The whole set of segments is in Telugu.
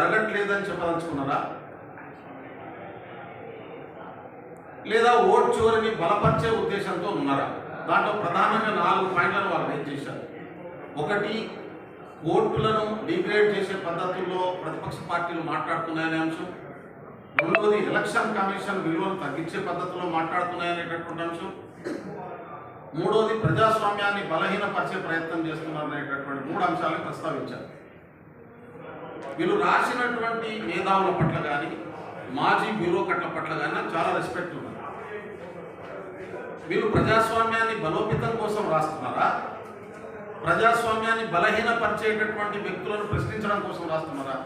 జరగట్లేదని చెప్పదలుచుకున్నారా? లేదా ఓట్ చోరీని బలపరిచే ఉద్దేశంతో ఉన్నారా? దాంట్లో ప్రధానంగా 4 పాయింట్లను వాళ్ళు రేజ్ చేశారు. ఒకటి, కోర్టులను డిగ్రేడ్ చేసే పద్ధతుల్లో ప్రతిపక్ష పార్టీలు మాట్లాడుతున్నాయనే అంశం. రెండవది, ఎలక్షన్ కమిషన్ విలువను తగ్గించే పద్ధతిలో మాట్లాడుతున్నాయనేటటువంటి అంశం. మూడవది, ప్రజాస్వామ్యాన్ని బలహీనపరిచే ప్రయత్నం చేస్తున్నారనేటటువంటి 3 అంశాలను ప్రస్తావించారు. వీళ్ళు రాసినటువంటి మేధావుల పట్ల కానీ మాజీ బ్యూరోక్రాట్ల పట్ల కానీ నాకు చాలా రెస్పెక్ట్ ఉంది. వీళ్ళు ప్రజాస్వామ్యాన్ని బలోపేతం కోసం రాస్తున్నారా, ప్రజాస్వామ్యాన్ని బలహీనపరిచేటటువంటి వ్యక్తులను ప్రశ్నించడం కోసం రాస్తున్నారా?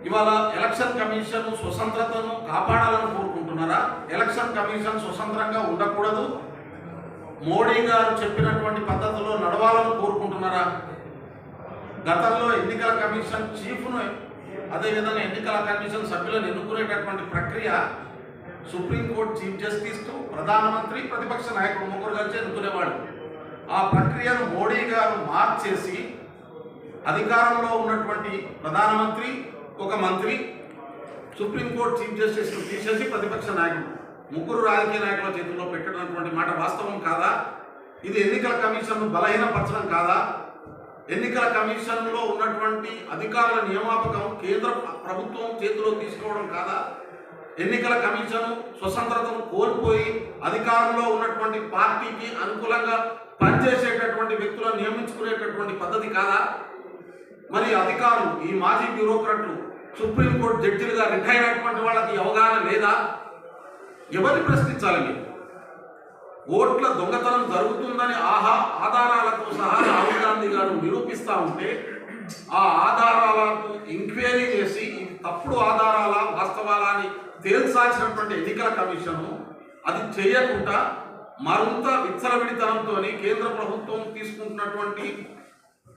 ఇవాళ ఎలక్షన్ కమిషన్ స్వతంత్రతను కాపాడాలని కోరుకుంటున్నారా? ఎలక్షన్ కమిషన్ స్వతంత్రంగా ఉండకూడదు, మోడీ గారు చెప్పినటువంటి పద్ధతిలో నడవాలని కోరుకుంటున్నారా? గతంలో ఎన్నికల కమిషన్ చీఫ్ను, అదేవిధంగా ఎన్నికల కమిషన్ సభ్యులను ఎన్నుకునేటటువంటి ప్రక్రియ సుప్రీంకోర్టు చీఫ్ జస్టిస్, ప్రధానమంత్రి, ప్రతిపక్ష నాయకుడు 3 కలిసి ఎన్నుకునేవాడు. ఆ ప్రక్రియను మోడీ గారు మార్చేసి అధికారంలో ఉన్నటువంటి ప్రధానమంత్రి, ఒక మంత్రి, సుప్రీంకోర్టు చీఫ్ జస్టిస్ తీసేసి ప్రతిపక్ష నాయకుడు 3 రాజకీయ నాయకుల చేతుల్లో పెట్టినటువంటి మాట వాస్తవం కాదా? ఇది ఎన్నికల కమిషన్ను బలహీనపరచడం కాదా? ఎన్నికల కమిషన్లో ఉన్నటువంటి అధికారుల నియామకం కేంద్ర ప్రభుత్వం చేతిలో తీసుకోవడం కాదా? ఎన్నికల కమిషన్ స్వతంత్రతను కోల్పోయి అధికారంలో ఉన్నటువంటి పార్టీకి అనుకూలంగా పనిచేసేటటువంటి వ్యక్తులను నియమించుకునేటటువంటి పద్ధతి కాదా? మరి అధికారులు, ఈ మాజీ బ్యూరోక్రాట్లు, సుప్రీంకోర్టు జడ్జిలుగా రిటైర్ అయినటువంటి వాళ్ళకి అవగాహన లేదా? ఎవరిని ప్రశ్నించాలి? మీరు ఓట్ల దొంగతనం జరుగుతుందని ఆధారాలతో సహా రాహుల్ గాంధీ గారు నిరూపిస్తూ ఉంటే ఆ ఆధారాలకు ఎంక్వైరీ చేసి ఇది తప్పుడు ఆధారాల వాస్తవాలా అని తేల్చాల్సినటువంటి ఎన్నికల కమిషను అది చేయకుండా మరింత విచ్చలవిడితనంతో కేంద్ర ప్రభుత్వం తీసుకుంటున్నటువంటి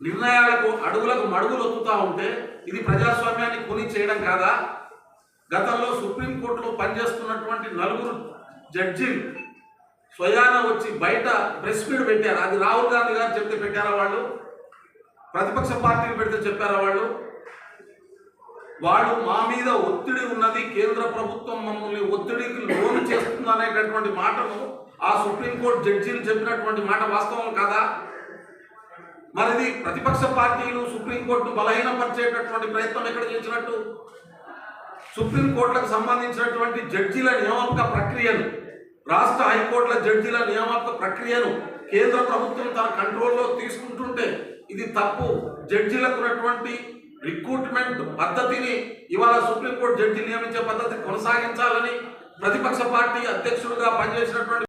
నిర్ణయాలకు అడుగులకు మడుగులు ఒత్తుతూ ఉంటే ఇది ప్రజాస్వామ్యాన్ని కొని చేయడం కాదా? గతంలో సుప్రీంకోర్టులో పనిచేస్తున్నటువంటి 4 జడ్జీలు స్వయాన వచ్చి బయట ప్రెస్ మీట్ పెట్టారు. అది రాహుల్ గాంధీ గారు చెప్తే పెట్టారా వాళ్ళు? ప్రతిపక్ష పార్టీలు పెడితే చెప్పారా వాళ్ళు? వాళ్ళు మా మీద ఒత్తిడి ఉన్నది, కేంద్ర ప్రభుత్వం మమ్మల్ని ఒత్తిడికి లోను చేస్తుంది అనేటటువంటి మాటను ఆ సుప్రీంకోర్టు జడ్జీలు చెప్పినటువంటి మాట వాస్తవం కాదా? మరిది ప్రతిపక్ష పార్టీలు సుప్రీంకోర్టును బలహీనపరిచేటటువంటి ప్రయత్నం ఎక్కడ చేసినట్టు? సుప్రీంకోర్టులకు సంబంధించినటువంటి జడ్జీల నియామక ప్రక్రియను, రాష్ట్ర హైకోర్టుల జడ్జీల నియామక ప్రక్రియను కేంద్ర ప్రభుత్వం తన కంట్రోల్లో తీసుకుంటుంటే ఇది తప్పు. జడ్జీలకు ఉన్నటువంటి రిక్రూట్మెంట్ పద్ధతిని ఇవాళ సుప్రీంకోర్టు జడ్జి నియమించే పద్ధతి కొనసాగించాలని ప్రతిపక్ష పార్టీ అధ్యక్షుడిగా పనిచేసినటువంటి